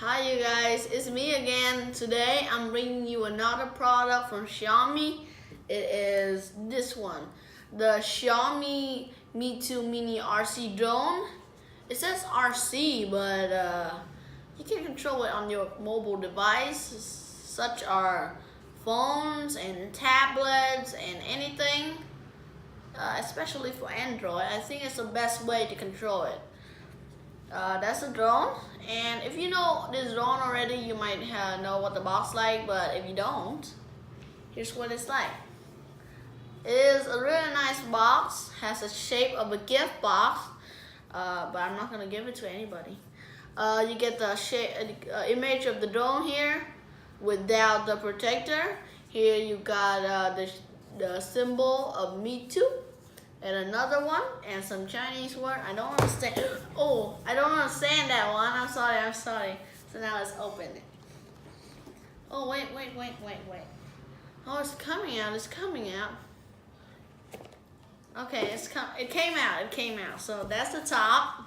Hi you guys, it's me again. Today I'm bringing you another product from Xiaomi. It is this one, the Xiaomi Mitu Mini RC drone. It says RC, but you can control it on your mobile device, such as phones and tablets and anything, especially for Android. I think it's the best way to control it. That's a drone, and if you know this drone already, you might know what the box like, but if you don't, here's what it's like. It is a really nice box, has a shape of a gift box, but I'm not gonna give it to anybody. You get the image of the drone here without the protector. Here you got the symbol of Mitu, and another one, and some Chinese word. I don't understand. Oh, I don't understand that one. I'm sorry. So now let's open it. Oh, wait. Oh, it's coming out. Okay, it came out. So that's the top.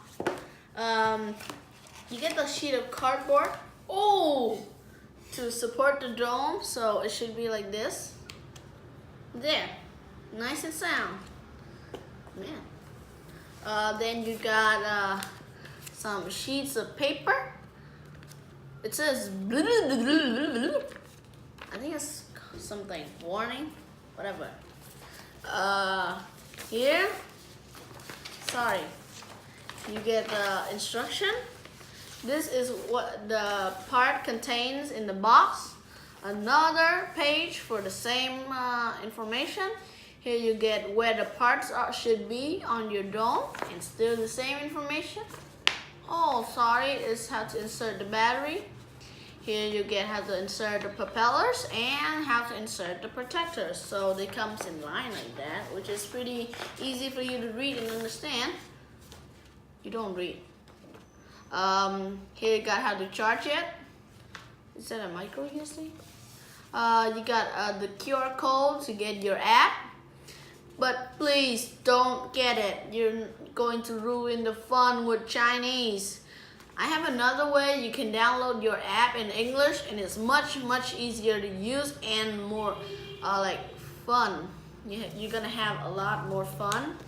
You get the sheet of cardboard. Oh, to support the drone. So it should be like this. There, nice and sound. Man. Then you got some sheets of paper. It says I think it's something, warning, whatever. Here, sorry, you get the instruction. This is what the part contains in the box. Another page for the same information. Here you get where the parts should be on your drone, and still the same information. Oh, sorry, it's how to insert the battery. Here you get how to insert the propellers and how to insert the protectors. So they comes in line like that, which is pretty easy for you to read and understand. You don't read. Here you got how to charge it. Is that a micro USB? You got the QR code to get your app. But please don't get it. You're going to ruin the fun with Chinese. I have another way you can download your app in English, and it's much easier to use and more like fun. You're gonna have a lot more fun.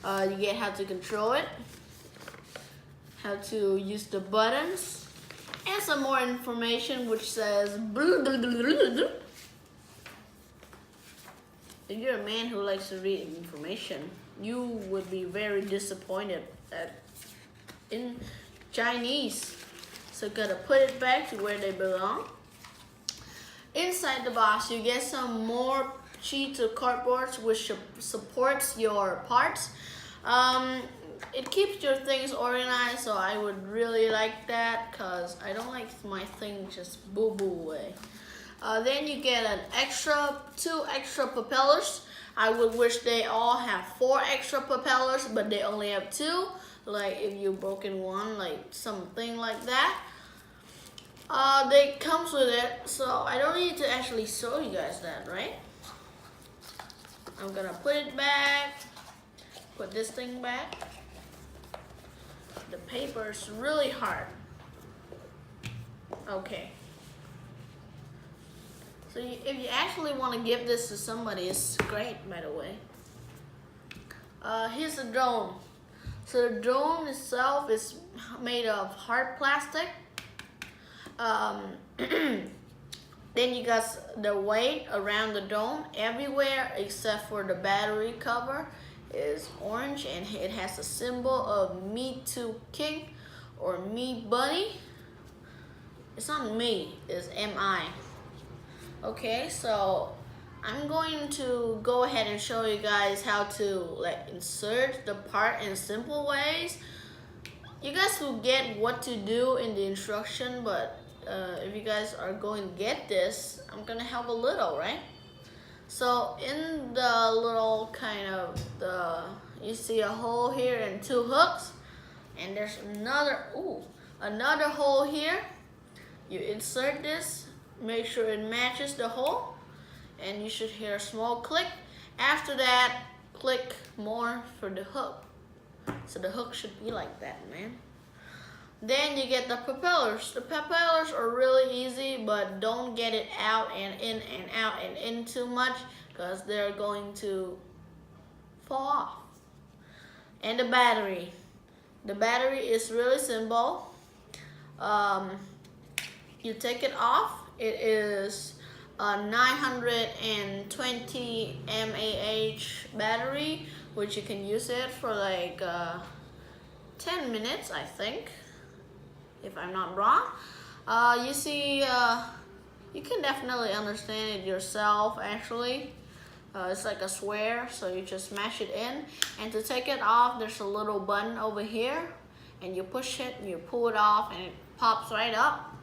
You get how to control it, how to use the buttons, and some more information which says If you're a man who likes to read information, you would be very disappointed in Chinese. So gotta put it back to where they belong. Inside the box, you get some more sheets of cardboard which supports your parts. It keeps your things organized, so I would really like that, because I don't like my thing just boo-boo away. Then you get two extra propellers. I would wish they all have 4 extra propellers, but they only have 2. Like if you broken one, like something like that. They comes with it, so I don't need to actually show you guys that, right? I'm gonna put it back. Put this thing back. The paper is really hard. Okay. So if you actually want to give this to somebody, it's great, by the way. Here's the drone. So the drone itself is made of hard plastic. Then you got the weight around the dome. Everywhere except for the battery cover is orange, and it has a symbol of Me Too King or Me Bunny. It's not me, it's MI. Okay, so I'm going to go ahead and show you guys how to insert the part in simple ways. You guys will get what to do in the instruction, but if you guys are going to get this, I'm gonna help a little, right? So in the little you see a hole here and 2 hooks, and there's another hole here. You insert this. Make sure it matches the hole, and you should hear a small click. After that, click more for the hook. So the hook should be like that, man. Then you get the propellers. The propellers are really easy, but don't get it out and in and out and in too much because they're going to fall off. And the battery. The battery is really simple. You take it off. It is a 920 mAh battery, which you can use it for like 10 minutes, I think, if I'm not wrong. You see, you can definitely understand it yourself, actually. It's like a square, so you just smash it in. And to take it off, there's a little button over here, and you push it, and you pull it off, and it pops right up.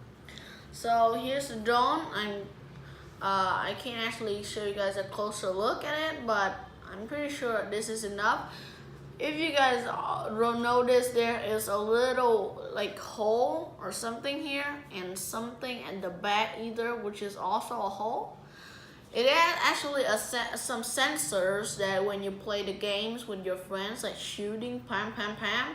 So here's the drone. I can't actually show you guys a closer look at it, but I'm pretty sure this is enough. If you guys don't notice, there is a little like hole or something here, and something at the back either, which is also a hole. It has actually some sensors that when you play the games with your friends, like shooting, pam, pam, pam,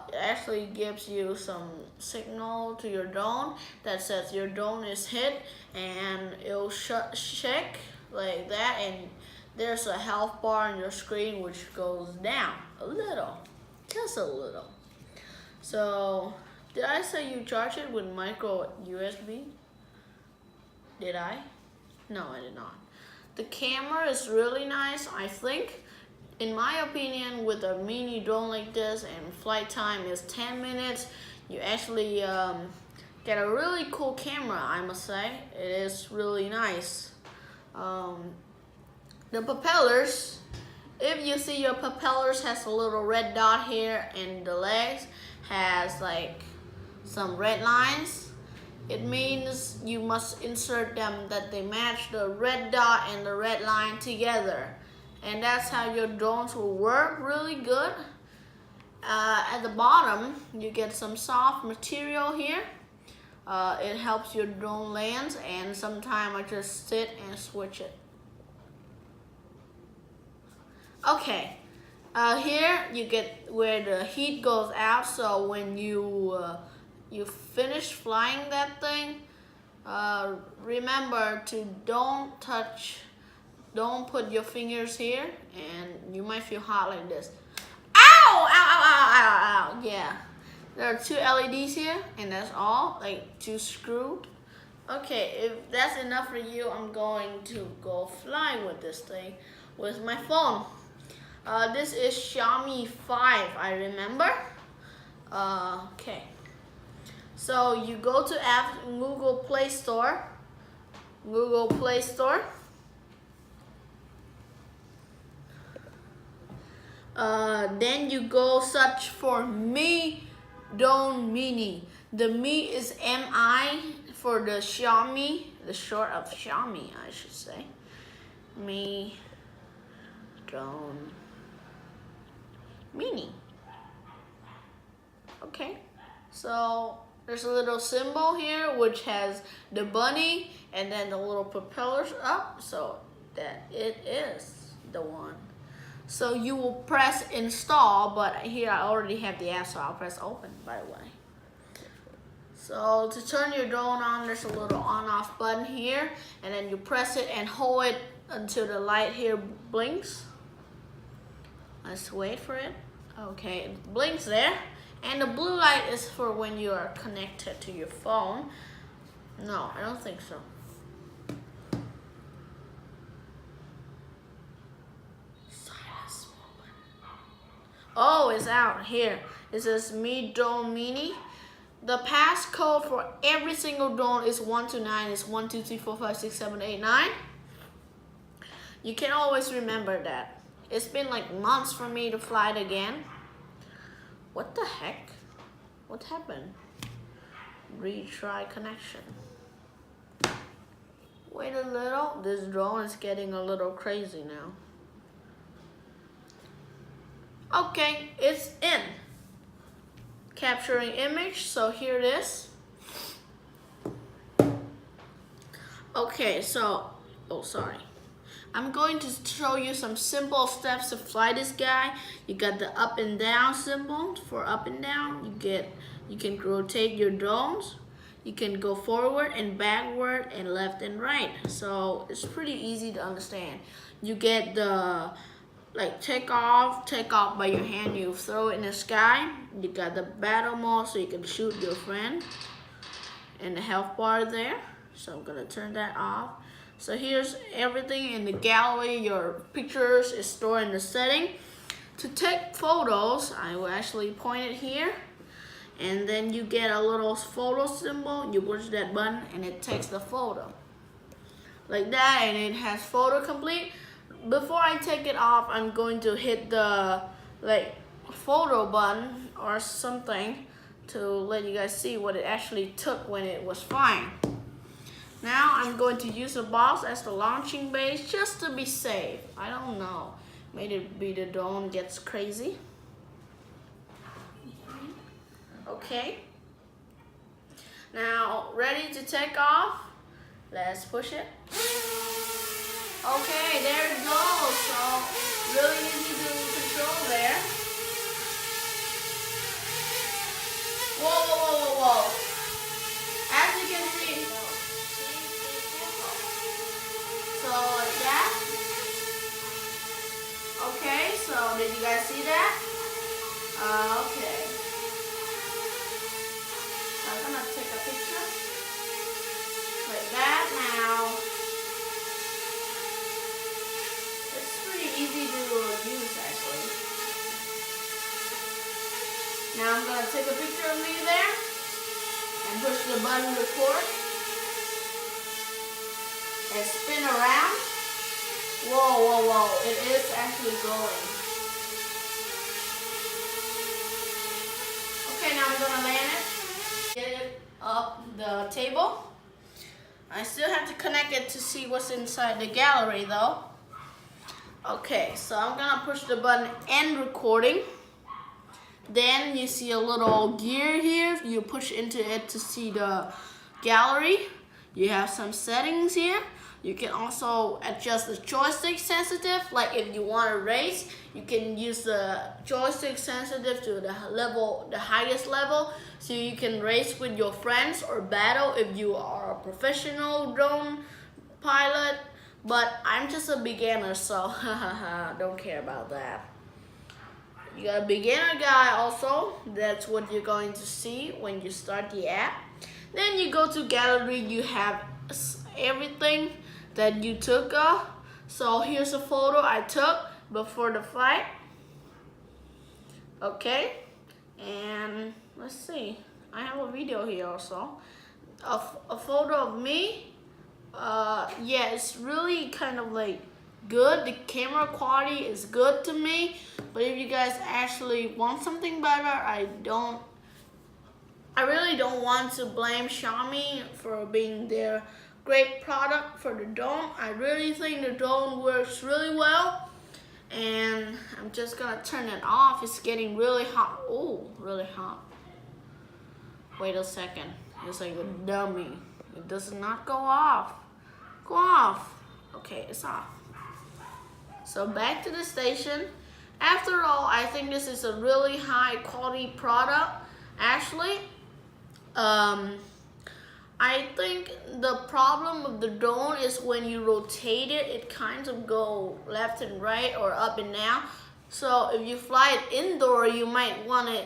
it actually gives you some signal to your drone that says your drone is hit, and it'll shake like that, and there's a health bar on your screen which goes down a little, just a little. So, did I say you charge it with micro USB? Did I? No, I did not. The camera is really nice. I think, in my opinion, with a mini drone like this and flight time is 10 minutes, you actually get a really cool camera, I must say. It is really nice. The propellers, if you see your propellers has a little red dot here, and the legs has like some red lines, it means you must insert them that they match the red dot and the red line together. And that's how your drones will work really good. At the bottom, you get some soft material here. It helps your drone land, and sometimes I just sit and switch it. Okay, here you get where the heat goes out, so when you finish flying that thing, remember to don't put your fingers here, and you might feel hot like this. Ow! Ow, ow, ow, ow, ow. Yeah, there are 2 LEDs here, and that's all, like 2 screws. Okay, if that's enough for you, I'm going to go fly with this thing with my phone. This is Xiaomi 5, I remember. Okay. So you go to Google Play Store. Google Play Store. Then you go search for Mi Drone Mini. The Mi is MI for the Xiaomi, the short of Xiaomi, I should say. Mi Drone Mini. Okay, so there's a little symbol here which has the bunny and then the little propellers up, so that it is the one. So you will press install, but here I already have the app, so I'll press open, by the way. So to turn your drone on, there's a little on-off button here, and then you press it and hold it until the light here blinks. Let's wait for it. Okay, it blinks there. And the blue light is for when you are connected to your phone. No, I don't think so. Silence moment. Oh, it's out here. It says Mi Drone Mini. The passcode for every single drone is 129. It's 1, 2, 3, 4, 5, 6, 7, 8, 9. You can always remember that. It's been like months for me to fly it again. What the heck? What happened? Retry connection. Wait a little. This drone is getting a little crazy now. Okay, it's in. Capturing image, so here it is. Okay, so, oh sorry. I'm going to show you some simple steps to fly this guy. You got the up and down symbol for up and down. You get You can rotate your drones. You can go forward and backward and left and right. So it's pretty easy to understand. You get the take off by your hand. You throw it in the sky. You got the battle mode so you can shoot your friend. And the health bar there. So I'm gonna turn that off. So here's everything in the gallery. Your pictures is stored in the setting. To take photos, I will actually point it here. And then you get a little photo symbol. You push that button and it takes the photo. Like that, and it has photo complete. Before I take it off, I'm going to hit the photo button or something to let you guys see what it actually took when it was flying. Now I'm going to use a box as the launching base just to be safe. I don't know. Maybe the drone gets crazy. Okay. Now ready to take off. Let's push it. Okay, there it goes. So really easy to control there. Whoa, whoa, whoa, whoa, whoa. As you can see. So like that. Okay, so did you guys see that? Okay. So I'm gonna take a picture. Like that now. It's pretty easy to use actually. Now I'm gonna take a picture of me there and push the button record and spin around. Whoa, whoa, whoa, it is actually going. Okay, now I'm gonna land it. Get it up the table. I still have to connect it to see what's inside the gallery though. Okay, so I'm gonna push the button end recording. Then you see a little gear here. You push into it to see the gallery. You have some settings here. You can also adjust the joystick sensitive. Like if you want to race, you can use the joystick sensitive to the highest level. So you can race with your friends or battle if you are a professional drone pilot. But I'm just a beginner, so don't care about that. You got a beginner guide also. That's what you're going to see when you start the app. Then you go to gallery. You have everything that you took. So here's a photo I took before the flight. Okay, and let's see. I have a video here also. A photo of me. Yeah, it's really kind of good. The camera quality is good to me. But if you guys actually want something better, I really don't want to blame Xiaomi for being their great product for the drone. I really think the drone works really well. And I'm just gonna turn it off. It's getting really hot. Oh, really hot. Wait a second. It's like a dummy. It does not go off. Go off. Okay, it's off. So back to the station. After all, I think this is a really high quality product. Actually, I think the problem with the drone is when you rotate it, it kind of go left and right or up and down. So if you fly it indoor, you might want to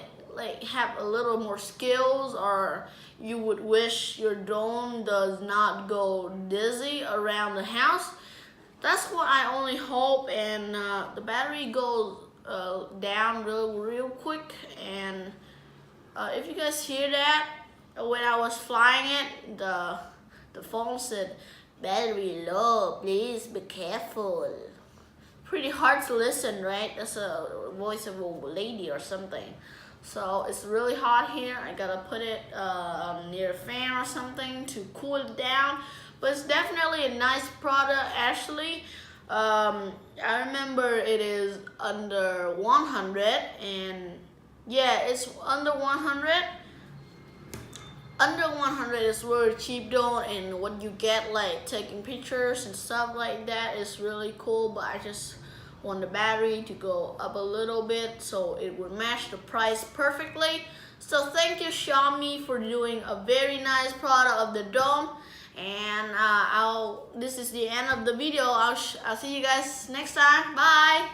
have a little more skills, or you would wish your drone does not go dizzy around the house. That's what I only hope. And the battery goes down real quick. And if you guys hear that, when I was flying it, the phone said, "Battery low, please be careful." Pretty hard to listen, right? That's a voice of a lady or something. So it's really hot here. I gotta put it near a fan or something to cool it down. But it's definitely a nice product, actually. I remember it is under 100, and yeah, it's under 100. Under 100 is really cheap though, and what you get taking pictures and stuff like that is really cool. But I just want the battery to go up a little bit so it would match the price perfectly. So thank you Xiaomi for doing a very nice product of the dome. And this is the end of the video. I'll see you guys next time. Bye.